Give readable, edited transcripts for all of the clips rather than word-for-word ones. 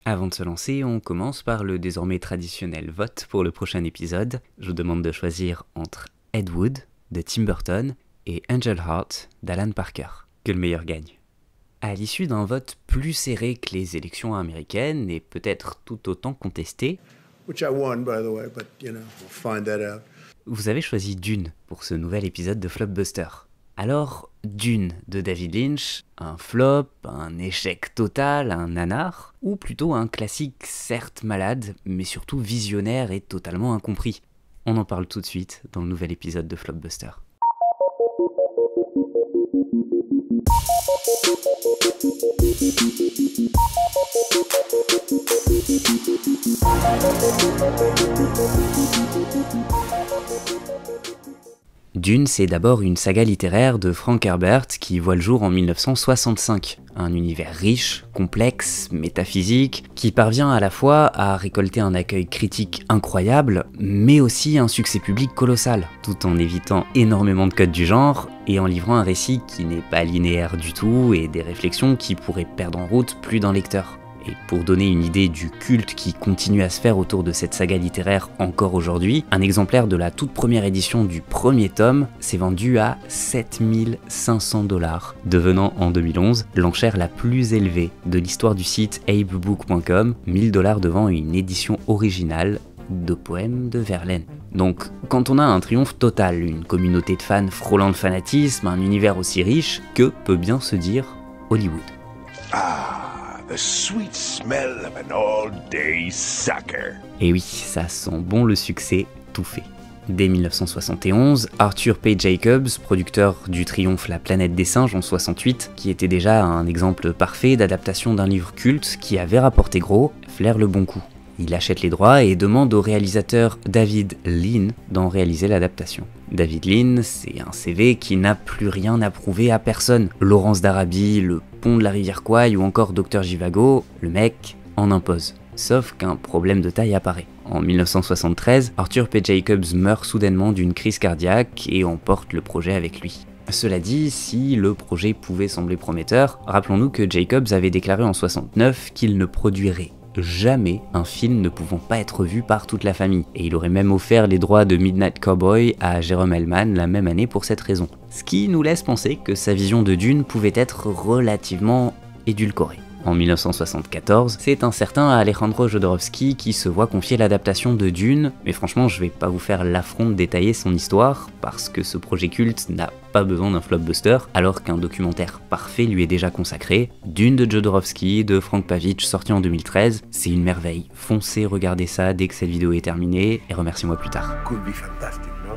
Avant de se lancer, on commence par le désormais traditionnel vote pour le prochain épisode. Je vous demande de choisir entre Ed Wood de Tim Burton et Angel Heart d'Alan Parker. Que le meilleur gagne. À l'issue d'un vote plus serré que les élections américaines et peut-être tout autant contesté, Which I won, by the way, but we'll find that out. Vous avez choisi Dune pour ce nouvel épisode de Flopbuster. Alors, Dune de David Lynch, un flop, un échec total, un nanar, ou plutôt un classique certes malade, mais surtout visionnaire et totalement incompris? On en parle tout de suite dans le nouvel épisode de Flopbuster. Dune, c'est d'abord une saga littéraire de Frank Herbert qui voit le jour en 1965. Un univers riche, complexe, métaphysique, qui parvient à la fois à récolter un accueil critique incroyable, mais aussi un succès public colossal, tout en évitant énormément de codes du genre et en livrant un récit qui n'est pas linéaire du tout et des réflexions qui pourraient perdre en route plus d'un lecteur. Et pour donner une idée du culte qui continue à se faire autour de cette saga littéraire encore aujourd'hui, un exemplaire de la toute première édition du premier tome s'est vendu à 7500 $, devenant en 2011 l'enchère la plus élevée de l'histoire du site abebook.com, 1000 $ devant une édition originale de poèmes de Verlaine. Donc, quand on a un triomphe total, une communauté de fans frôlant le fanatisme, un univers aussi riche, que peut bien se dire Hollywood? The sweet smell of an all-day sucker. Et oui, ça sent bon le succès tout fait. Dès 1971, Arthur P. Jacobs, producteur du triomphe La Planète des Singes en 68, qui était déjà un exemple parfait d'adaptation d'un livre culte qui avait rapporté gros, flaire le bon coup. Il achète les droits et demande au réalisateur David Lean d'en réaliser l'adaptation. David Lean, c'est un CV qui n'a plus rien à prouver à personne. Laurence d'Arabie, le pont de la rivière Kwai ou encore Dr Zhivago, le mec en impose. Sauf qu'un problème de taille apparaît. En 1973, Arthur P. Jacobs meurt soudainement d'une crise cardiaque et emporte le projet avec lui. Cela dit, si le projet pouvait sembler prometteur, rappelons-nous que Jacobs avait déclaré en 69 qu'il ne produirait jamais un film ne pouvant pas être vu par toute la famille, et il aurait même offert les droits de Midnight Cowboy à Jérôme Hellman la même année pour cette raison. Ce qui nous laisse penser que sa vision de Dune pouvait être relativement édulcorée. En 1974, c'est un certain Alejandro Jodorowsky qui se voit confier l'adaptation de Dune, mais franchement je vais pas vous faire l'affront de détailler son histoire, parce que ce projet culte n'a pas besoin d'un flopbuster, alors qu'un documentaire parfait lui est déjà consacré. Dune de Jodorowsky, de Frank Pavich, sorti en 2013, c'est une merveille. Foncez regarder ça dès que cette vidéo est terminée, et remerciez-moi plus tard. Could be fantastic, no?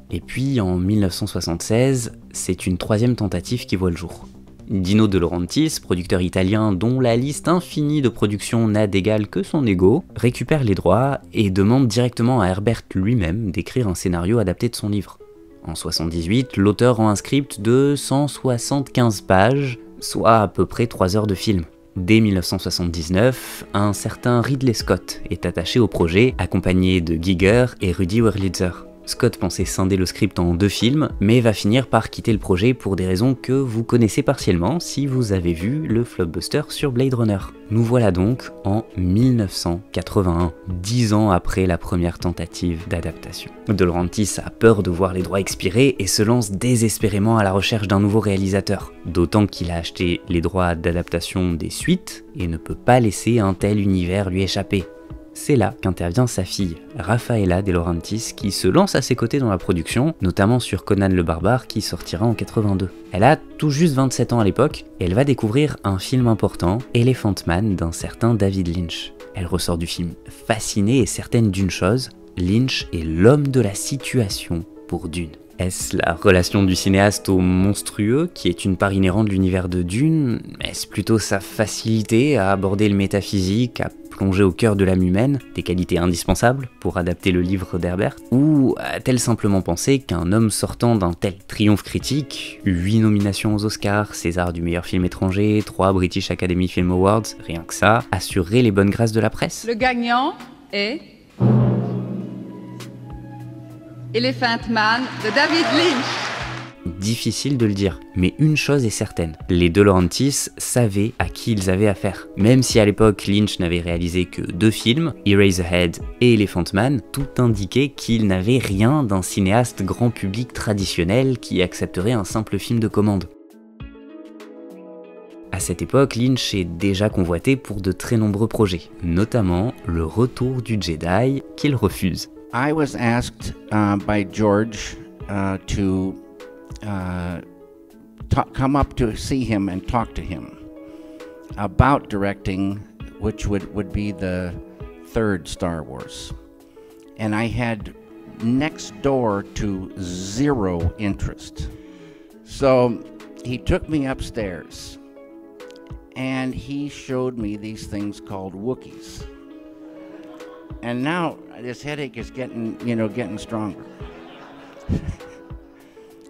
Et puis en 1976, c'est une troisième tentative qui voit le jour. Dino De Laurentiis, producteur italien dont la liste infinie de productions n'a d'égal que son ego, récupère les droits et demande directement à Herbert lui-même d'écrire un scénario adapté de son livre. En 1978, l'auteur rend un script de 175 pages, soit à peu près 3 heures de film. Dès 1979, un certain Ridley Scott est attaché au projet, accompagné de Giger et Rudy Wurlitzer. Scott pensait scinder le script en 2 films, mais va finir par quitter le projet pour des raisons que vous connaissez partiellement si vous avez vu le flopbuster sur Blade Runner. Nous voilà donc en 1981, 10 ans après la première tentative d'adaptation. De Laurentiis a peur de voir les droits expirer et se lance désespérément à la recherche d'un nouveau réalisateur. D'autant qu'il a acheté les droits d'adaptation des suites et ne peut pas laisser un tel univers lui échapper. C'est là qu'intervient sa fille, Raffaella De Laurentiis, qui se lance à ses côtés dans la production, notamment sur Conan le Barbare qui sortira en 82. Elle a tout juste 27 ans à l'époque, et elle va découvrir un film important, Elephant Man d'un certain David Lynch. Elle ressort du film fascinée et certaine d'une chose, Lynch est l'homme de la situation pour Dune. Est-ce la relation du cinéaste au monstrueux qui est une part inhérente de l'univers de Dune? Est-ce plutôt sa facilité à aborder le métaphysique, à plonger au cœur de l'âme humaine, des qualités indispensables pour adapter le livre d'Herbert? Ou a-t-elle simplement pensé qu'un homme sortant d'un tel triomphe critique, 8 nominations aux Oscars, César du meilleur film étranger, 3 British Academy Film Awards, rien que ça, assurerait les bonnes grâces de la presse? Le gagnant est Elephant Man de David Lynch. Difficile de le dire, mais une chose est certaine, les De Laurentiis savaient à qui ils avaient affaire. Même si à l'époque Lynch n'avait réalisé que 2 films, Eraserhead et Elephant Man, tout indiquait qu'il n'avait rien d'un cinéaste grand public traditionnel qui accepterait un simple film de commande. À cette époque, Lynch est déjà convoité pour de très nombreux projets, notamment Le Retour du Jedi, qu'il refuse. I was asked by George to come up to see him and talk to him about directing, which would be the 3rd Star Wars. And I had next door to 0 interest. So he took me upstairs and he showed me these things called Wookiees. And now this headache is getting stronger.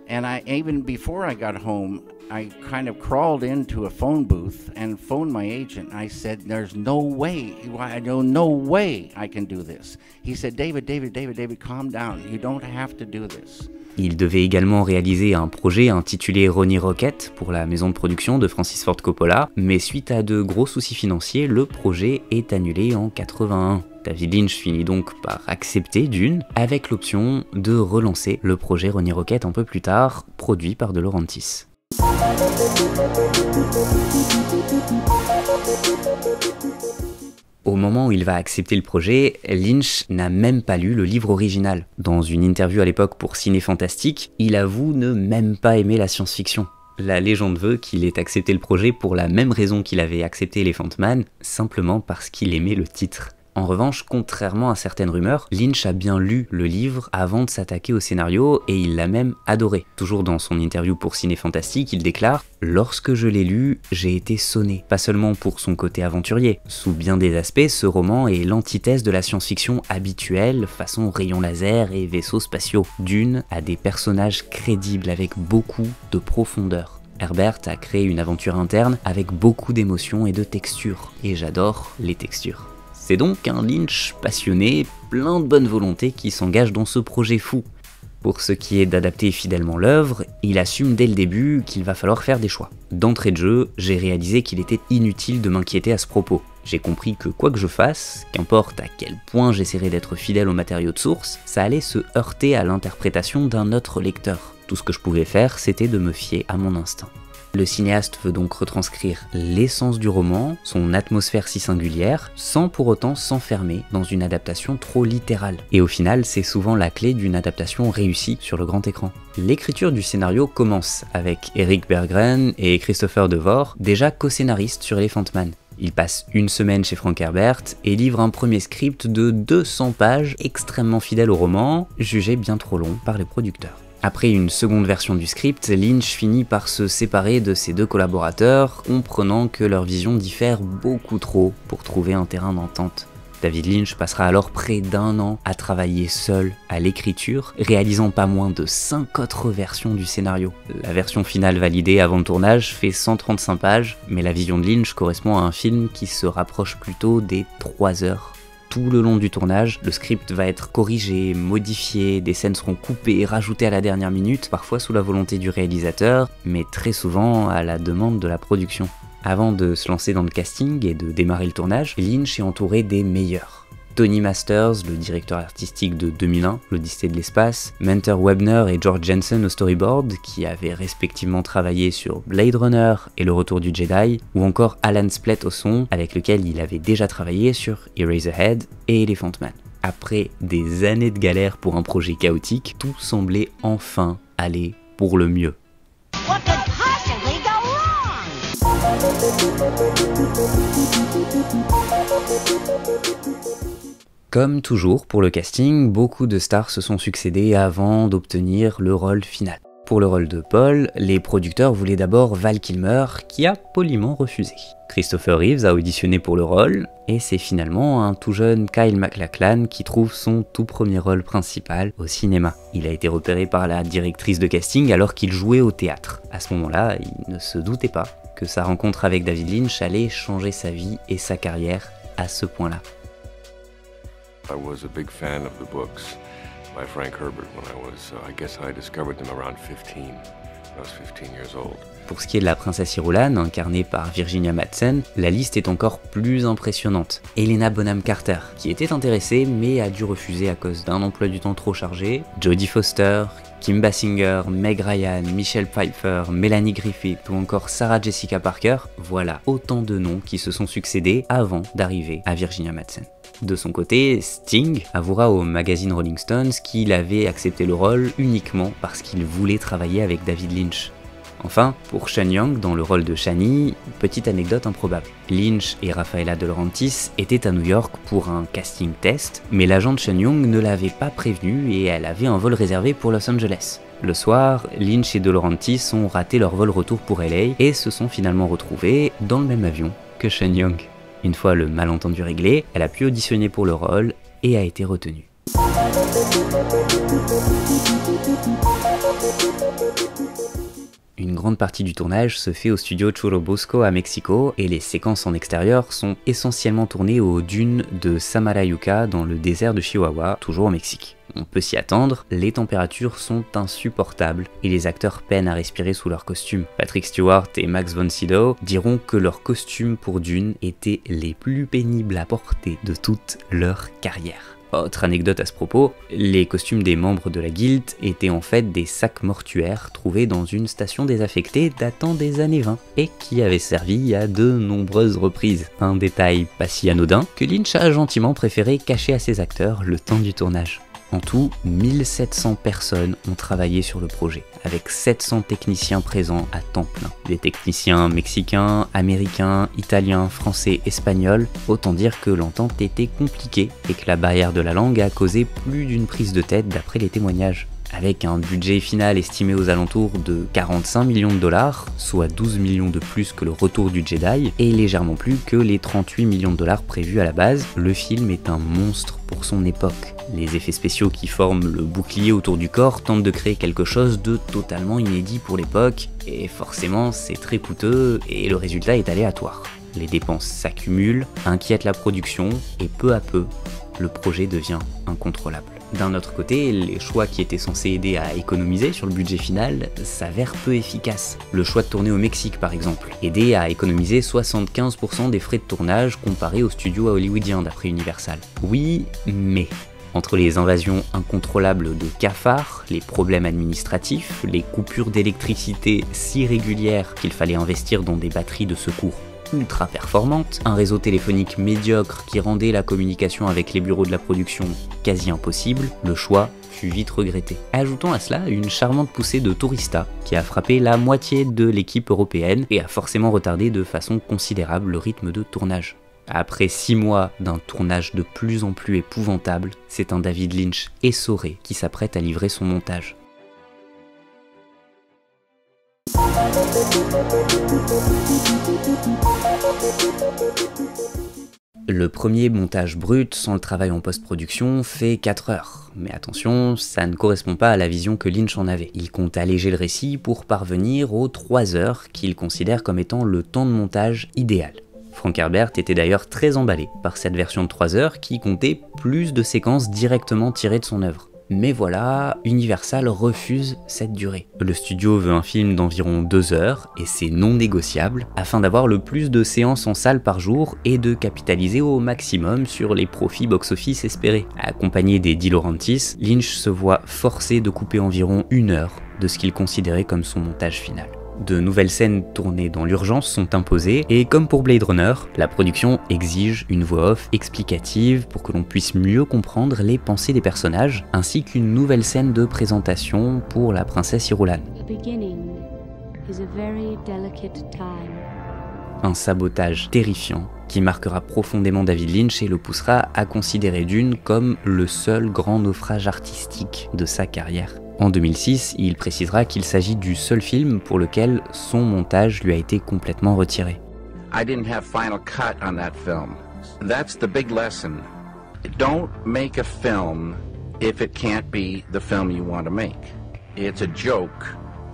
And even before I got home, I kind of crawled into a phone booth and phoned my agent. I said, there's no way I can do this. He said, David, calm down. You don't have to do this. Il devait également réaliser un projet intitulé Ronnie Rocket pour la maison de production de Francis Ford Coppola, mais suite à de gros soucis financiers, le projet est annulé en 81. David Lynch finit donc par accepter Dune, avec l'option de relancer le projet Ronnie Rocket un peu plus tard, produit par De Laurentiis. Au moment où il va accepter le projet, Lynch n'a même pas lu le livre original. Dans une interview à l'époque pour Ciné Fantastique, il avoue ne même pas aimer la science-fiction. La légende veut qu'il ait accepté le projet pour la même raison qu'il avait accepté Elephant Man, simplement parce qu'il aimait le titre. En revanche, contrairement à certaines rumeurs, Lynch a bien lu le livre avant de s'attaquer au scénario et il l'a même adoré. Toujours dans son interview pour Ciné Fantastique, il déclare « Lorsque je l'ai lu, j'ai été sonné. Pas seulement pour son côté aventurier. Sous bien des aspects, ce roman est l'antithèse de la science-fiction habituelle, façon rayons laser et vaisseaux spatiaux. Dune a des personnages crédibles avec beaucoup de profondeur. Herbert a créé une aventure interne avec beaucoup d'émotions et de textures. Et j'adore les textures. » C'est donc un Lynch passionné, plein de bonne volonté qui s'engage dans ce projet fou. Pour ce qui est d'adapter fidèlement l'œuvre, il assume dès le début qu'il va falloir faire des choix. D'entrée de jeu, j'ai réalisé qu'il était inutile de m'inquiéter à ce propos. J'ai compris que quoi que je fasse, qu'importe à quel point j'essaierais d'être fidèle au matériau de source, ça allait se heurter à l'interprétation d'un autre lecteur. Tout ce que je pouvais faire, c'était de me fier à mon instinct. Le cinéaste veut donc retranscrire l'essence du roman, son atmosphère si singulière, sans pour autant s'enfermer dans une adaptation trop littérale. Et au final, c'est souvent la clé d'une adaptation réussie sur le grand écran. L'écriture du scénario commence avec Eric Berggren et Christopher DeVore, déjà co-scénaristes sur Elephant Man. Ils passent une semaine chez Frank Herbert et livrent un premier script de 200 pages extrêmement fidèle au roman, jugé bien trop long par les producteurs. Après une seconde version du script, Lynch finit par se séparer de ses 2 collaborateurs, comprenant que leurs visions diffèrent beaucoup trop pour trouver un terrain d'entente. David Lynch passera alors près d'1 an à travailler seul à l'écriture, réalisant pas moins de 5 autres versions du scénario. La version finale validée avant le tournage fait 135 pages, mais la vision de Lynch correspond à un film qui se rapproche plutôt des 3 heures. Tout le long du tournage, le script va être corrigé, modifié, des scènes seront coupées et rajoutées à la dernière minute, parfois sous la volonté du réalisateur, mais très souvent à la demande de la production. Avant de se lancer dans le casting et de démarrer le tournage, Lynch est entouré des meilleurs. Tony Masters, le directeur artistique de 2001, l'Odyssée de l'espace, Mentor Webner et George Jensen au storyboard, qui avaient respectivement travaillé sur Blade Runner et Le Retour du Jedi, ou encore Alan Splett au son, avec lequel il avait déjà travaillé sur Eraserhead et Elephant Man. Après des années de galère pour un projet chaotique, tout semblait enfin aller pour le mieux. What could possibly go wrong? Comme toujours pour le casting, beaucoup de stars se sont succédés avant d'obtenir le rôle final. Pour le rôle de Paul, les producteurs voulaient d'abord Val Kilmer, qui a poliment refusé. Christopher Reeves a auditionné pour le rôle, et c'est finalement un tout jeune Kyle MacLachlan qui trouve son tout premier rôle principal au cinéma. Il a été repéré par la directrice de casting alors qu'il jouait au théâtre. À ce moment-là, il ne se doutait pas que sa rencontre avec David Lynch allait changer sa vie et sa carrière à ce point-là. I was a big fan of the books by Frank Herbert when I guess I discovered them around 15. I was 15 years old. Pour ce qui est de la princesse Irulan, incarnée par Virginia Madsen, la liste est encore plus impressionnante. Helena Bonham Carter, qui était intéressée mais a dû refuser à cause d'un emploi du temps trop chargé, Jodie Foster, Kim Basinger, Meg Ryan, Michelle Pfeiffer, Melanie Griffith ou encore Sarah Jessica Parker, voilà autant de noms qui se sont succédés avant d'arriver à Virginia Madsen. De son côté, Sting avouera au magazine Rolling Stones qu'il avait accepté le rôle uniquement parce qu'il voulait travailler avec David Lynch. Enfin, pour Sean Young, dans le rôle de Shani, petite anecdote improbable. Lynch et Rafaela De Laurentiis étaient à New York pour un casting test, mais l'agent de Sean Young ne l'avait pas prévenu et elle avait un vol réservé pour Los Angeles. Le soir, Lynch et De Laurentiis ont raté leur vol retour pour LA et se sont finalement retrouvés dans le même avion que Sean Young. Une fois le malentendu réglé, elle a pu auditionner pour le rôle et a été retenue. Une grande partie du tournage se fait au studio Churubusco à Mexico et les séquences en extérieur sont essentiellement tournées aux dunes de Samarayuca dans le désert de Chihuahua, toujours au Mexique. On peut s'y attendre, les températures sont insupportables et les acteurs peinent à respirer sous leurs costumes. Patrick Stewart et Max von Sydow diront que leurs costumes pour Dune étaient les plus pénibles à porter de toute leur carrière. Autre anecdote à ce propos, les costumes des membres de la guilde étaient en fait des sacs mortuaires trouvés dans une station désaffectée datant des années 20 et qui avaient servi à de nombreuses reprises. Un détail pas si anodin que Lynch a gentiment préféré cacher à ses acteurs le temps du tournage. En tout, 1700 personnes ont travaillé sur le projet, avec 700 techniciens présents à temps plein. Des techniciens mexicains, américains, italiens, français, espagnols, autant dire que l'entente était compliquée et que la barrière de la langue a causé plus d'une prise de tête d'après les témoignages. Avec un budget final estimé aux alentours de 45 millions de dollars, soit 12 millions de plus que le Retour du Jedi, et légèrement plus que les 38 millions de dollars prévus à la base, le film est un monstre pour son époque. Les effets spéciaux qui forment le bouclier autour du corps tentent de créer quelque chose de totalement inédit pour l'époque, et forcément c'est très coûteux et le résultat est aléatoire. Les dépenses s'accumulent, inquiètent la production, et peu à peu, le projet devient incontrôlable. D'un autre côté, les choix qui étaient censés aider à économiser sur le budget final s'avèrent peu efficaces. Le choix de tourner au Mexique par exemple, aidait à économiser 75% des frais de tournage comparé aux studios hollywoodiens d'après Universal. Oui, mais... Entre les invasions incontrôlables de cafards, les problèmes administratifs, les coupures d'électricité si régulières qu'il fallait investir dans des batteries de secours ultra performantes, un réseau téléphonique médiocre qui rendait la communication avec les bureaux de la production quasi impossible, le choix fut vite regretté. Ajoutons à cela une charmante poussée de touristas qui a frappé la moitié de l'équipe européenne et a forcément retardé de façon considérable le rythme de tournage. Après 6 mois d'un tournage de plus en plus épouvantable, c'est un David Lynch essoré qui s'apprête à livrer son montage. Le premier montage brut sans le travail en post-production fait 4 heures. Mais attention, ça ne correspond pas à la vision que Lynch en avait. Il compte alléger le récit pour parvenir aux 3 heures qu'il considère comme étant le temps de montage idéal. Frank Herbert était d'ailleurs très emballé par cette version de 3 heures qui comptait plus de séquences directement tirées de son œuvre. Mais voilà, Universal refuse cette durée. Le studio veut un film d'environ 2 heures, et c'est non négociable, afin d'avoir le plus de séances en salle par jour et de capitaliser au maximum sur les profits box-office espérés. Accompagné des De Laurentiis, Lynch se voit forcé de couper environ 1 heure de ce qu'il considérait comme son montage final. De nouvelles scènes tournées dans l'urgence sont imposées, et comme pour Blade Runner, la production exige une voix off explicative pour que l'on puisse mieux comprendre les pensées des personnages, ainsi qu'une nouvelle scène de présentation pour la princesse Irulan. Un sabotage terrifiant qui marquera profondément David Lynch et le poussera à considérer Dune comme le seul grand naufrage artistique de sa carrière. En 2006, il précisera qu'il s'agit du seul film pour lequel son montage lui a été complètement retiré. I didn't have final cut on that film. That's the big lesson. Don't make a film if it can't be the film you want to make. It's a joke,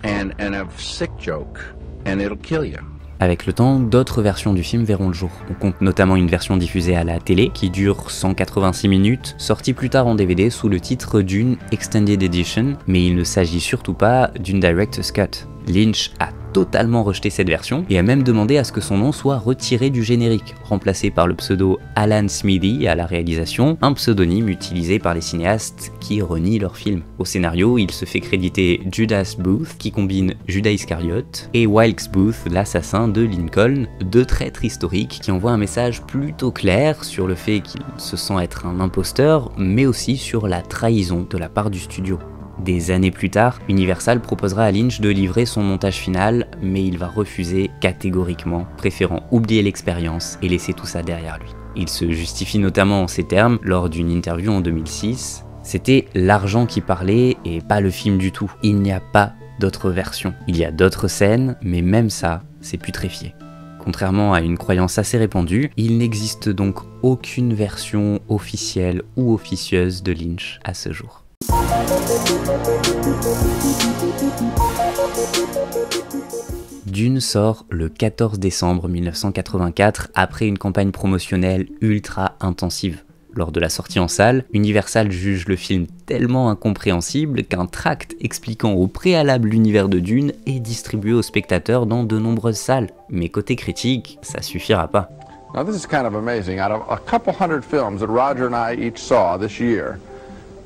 and a sick joke, and it'll kill you. Avec le temps, d'autres versions du film verront le jour. On compte notamment une version diffusée à la télé qui dure 186 minutes, sortie plus tard en DVD sous le titre d'une Extended Edition, mais il ne s'agit surtout pas d'une Director's Cut. Lynch a totalement rejeté cette version et a même demandé à ce que son nom soit retiré du générique, remplacé par le pseudo Alan Smithy à la réalisation, un pseudonyme utilisé par les cinéastes qui renient leurs films. Au scénario, il se fait créditer Judas Booth, qui combine Judas Iscariote, et Wilkes Booth, l'assassin de Lincoln, deux traîtres historiques qui envoient un message plutôt clair sur le fait qu'il se sent être un imposteur, mais aussi sur la trahison de la part du studio. Des années plus tard, Universal proposera à Lynch de livrer son montage final, mais il va refuser catégoriquement, préférant oublier l'expérience et laisser tout ça derrière lui. Il se justifie notamment en ces termes lors d'une interview en 2006. C'était l'argent qui parlait et pas le film du tout. Il n'y a pas d'autres versions. Il y a d'autres scènes, mais même ça, c'est putréfié. Contrairement à une croyance assez répandue, il n'existe donc aucune version officielle ou officieuse de Lynch à ce jour. Dune sort le 14 décembre 1984 après une campagne promotionnelle ultra intensive. Lors de la sortie en salle, Universal juge le film tellement incompréhensible qu'un tract expliquant au préalable l'univers de Dune est distribué aux spectateurs dans de nombreuses salles. Mais côté critique, ça suffira pas. Now this is kind of amazing. Out of a couple hundred films that Roger and I each saw this year,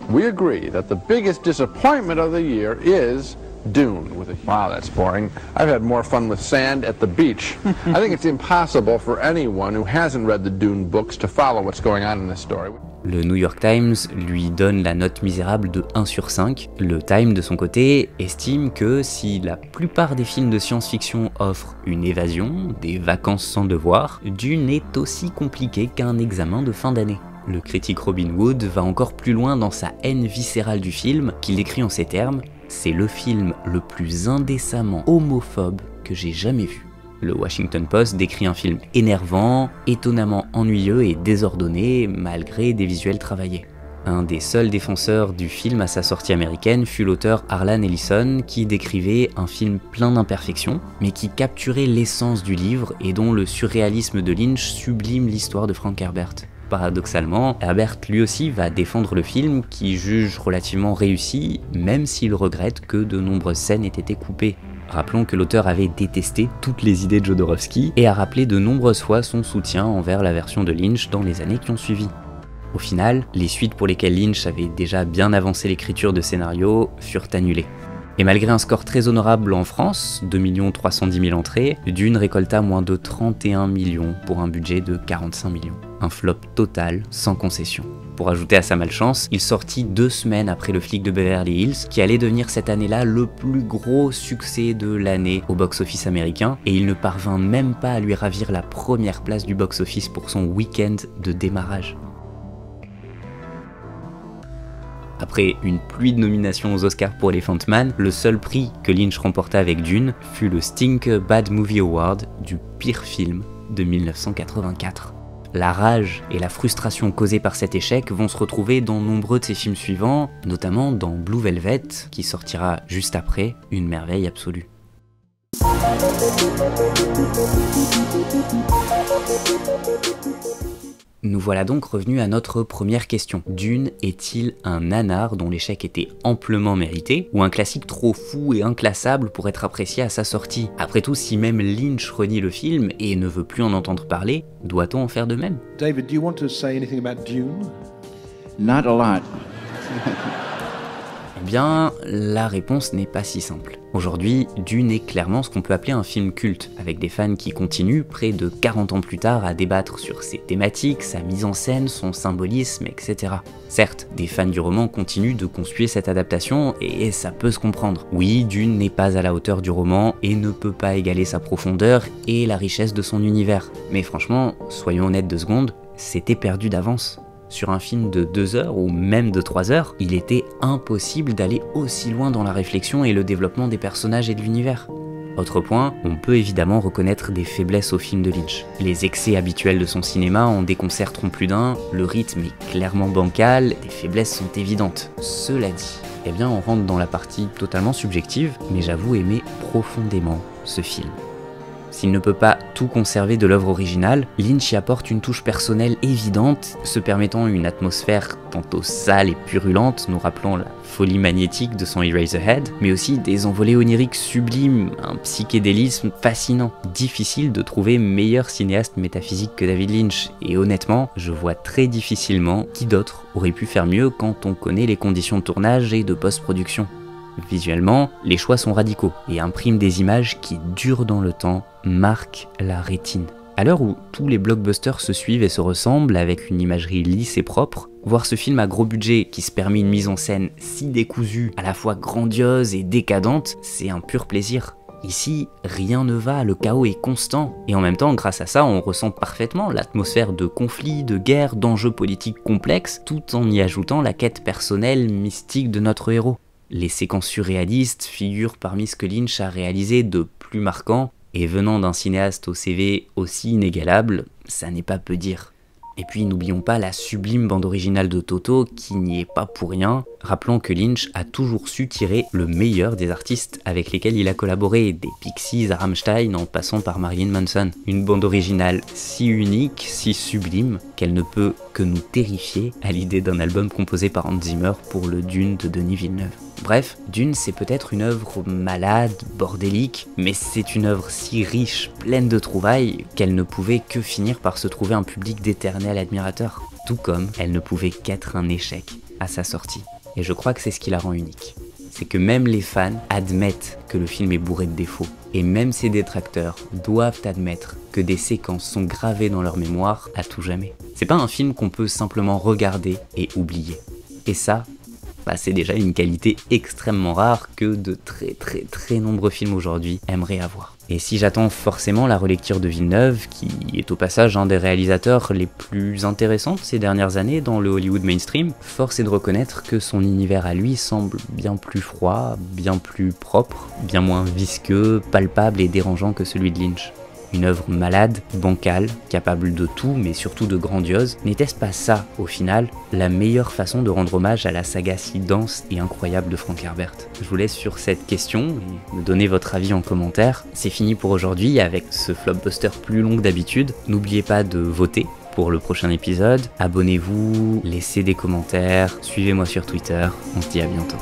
we agree that the biggest disappointment of the year is Dune. Wow, that's boring. I've had more fun with sand at the beach. I think it's impossible for anyone who hasn't read the Dune books to follow what's going on in this story. Le New York Times lui donne la note misérable de 1 sur 5. Le Time, de son côté, estime que si la plupart des films de science-fiction offrent une évasion, des vacances sans devoir, Dune est aussi compliqué qu'un examen de fin d'année. Le critique Robin Wood va encore plus loin dans sa haine viscérale du film, qu'il décrit en ces termes: « C'est le film le plus indécemment homophobe que j'ai jamais vu ». Le Washington Post décrit un film énervant, étonnamment ennuyeux et désordonné, malgré des visuels travaillés. Un des seuls défenseurs du film à sa sortie américaine fut l'auteur Harlan Ellison, qui décrivait un film plein d'imperfections, mais qui capturait l'essence du livre et dont le surréalisme de Lynch sublime l'histoire de Frank Herbert. Paradoxalement, Herbert lui aussi va défendre le film, qui juge relativement réussi, même s'il regrette que de nombreuses scènes aient été coupées. Rappelons que l'auteur avait détesté toutes les idées de Jodorowsky et a rappelé de nombreuses fois son soutien envers la version de Lynch dans les années qui ont suivi. Au final, les suites pour lesquelles Lynch avait déjà bien avancé l'écriture de scénarios furent annulées. Et malgré un score très honorable en France, 2 310 000 entrées, Dune récolta moins de 31 millions pour un budget de 45 millions. Un flop total, sans concession. Pour ajouter à sa malchance, il sortit 2 semaines après Le Flic de Beverly Hills, qui allait devenir cette année-là le plus gros succès de l'année au box-office américain, et il ne parvint même pas à lui ravir la première place du box-office pour son week-end de démarrage. Après une pluie de nominations aux Oscars pour Elephant Man, le seul prix que Lynch remporta avec Dune fut le Stink Bad Movie Award du pire film de 1984. La rage et la frustration causées par cet échec vont se retrouver dans nombreux de ses films suivants, notamment dans Blue Velvet, qui sortira juste après, une merveille absolue. Nous voilà donc revenus à notre première question. Dune est-il un nanar dont l'échec était amplement mérité, ou un classique trop fou et inclassable pour être apprécié à sa sortie? Après tout, si même Lynch renie le film et ne veut plus en entendre parler, doit-on en faire de même? David, do you want to say anything about Dune? Not a lot. Eh bien, la réponse n'est pas si simple. Aujourd'hui, Dune est clairement ce qu'on peut appeler un film culte, avec des fans qui continuent, près de 40 ans plus tard, à débattre sur ses thématiques, sa mise en scène, son symbolisme, etc. Certes, des fans du roman continuent de conspuer cette adaptation, et ça peut se comprendre. Oui, Dune n'est pas à la hauteur du roman, et ne peut pas égaler sa profondeur et la richesse de son univers. Mais franchement, soyons honnêtes 2 secondes, c'était perdu d'avance. Sur un film de 2 heures ou même de 3 heures, il était impossible d'aller aussi loin dans la réflexion et le développement des personnages et de l'univers. Autre point, on peut évidemment reconnaître des faiblesses au film de Lynch. Les excès habituels de son cinéma en déconcerteront plus d'un, le rythme est clairement bancal, les faiblesses sont évidentes. Cela dit, eh bien on rentre dans la partie totalement subjective, mais j'avoue aimer profondément ce film. S'il ne peut pas tout conserver de l'œuvre originale, Lynch y apporte une touche personnelle évidente, se permettant une atmosphère tantôt sale et purulente, nous rappelant la folie magnétique de son Eraserhead, mais aussi des envolées oniriques sublimes, un psychédélisme fascinant. Difficile de trouver meilleur cinéaste métaphysique que David Lynch, et honnêtement, je vois très difficilement qui d'autre aurait pu faire mieux quand on connaît les conditions de tournage et de post-production. Visuellement, les choix sont radicaux et impriment des images qui durent dans le temps, marquent la rétine. À l'heure où tous les blockbusters se suivent et se ressemblent avec une imagerie lisse et propre, voir ce film à gros budget qui se permet une mise en scène si décousue, à la fois grandiose et décadente, c'est un pur plaisir. Ici, rien ne va, le chaos est constant, et en même temps, grâce à ça, on ressent parfaitement l'atmosphère de conflits, de guerres, d'enjeux politiques complexes, tout en y ajoutant la quête personnelle, mystique de notre héros. Les séquences surréalistes figurent parmi ce que Lynch a réalisé de plus marquant, et venant d'un cinéaste au CV aussi inégalable, ça n'est pas peu dire. Et puis n'oublions pas la sublime bande originale de Toto qui n'y est pas pour rien, rappelant que Lynch a toujours su tirer le meilleur des artistes avec lesquels il a collaboré, des Pixies à Rammstein en passant par Marilyn Manson. Une bande originale si unique, si sublime, qu'elle ne peut que nous terrifier à l'idée d'un album composé par Hans Zimmer pour le Dune de Denis Villeneuve. Bref, Dune c'est peut-être une œuvre malade, bordélique, mais c'est une œuvre si riche, pleine de trouvailles, qu'elle ne pouvait que finir par se trouver un public d'éternels admirateurs. Tout comme elle ne pouvait qu'être un échec à sa sortie. Et je crois que c'est ce qui la rend unique. C'est que même les fans admettent que le film est bourré de défauts. Et même ses détracteurs doivent admettre que des séquences sont gravées dans leur mémoire à tout jamais. C'est pas un film qu'on peut simplement regarder et oublier. Et ça, c'est déjà une qualité extrêmement rare que de très nombreux films aujourd'hui aimeraient avoir. Et si j'attends forcément la relecture de Villeneuve, qui est au passage un des réalisateurs les plus intéressants de ces dernières années dans le Hollywood mainstream, force est de reconnaître que son univers à lui semble bien plus froid, bien plus propre, bien moins visqueux, palpable et dérangeant que celui de Lynch. Une œuvre malade, bancale, capable de tout mais surtout de grandiose, n'était-ce pas ça, au final, la meilleure façon de rendre hommage à la saga si dense et incroyable de Frank Herbert? Je vous laisse sur cette question et me donnez votre avis en commentaire. C'est fini pour aujourd'hui avec ce flopbuster plus long que d'habitude. N'oubliez pas de voter pour le prochain épisode, abonnez-vous, laissez des commentaires, suivez-moi sur Twitter, on se dit à bientôt.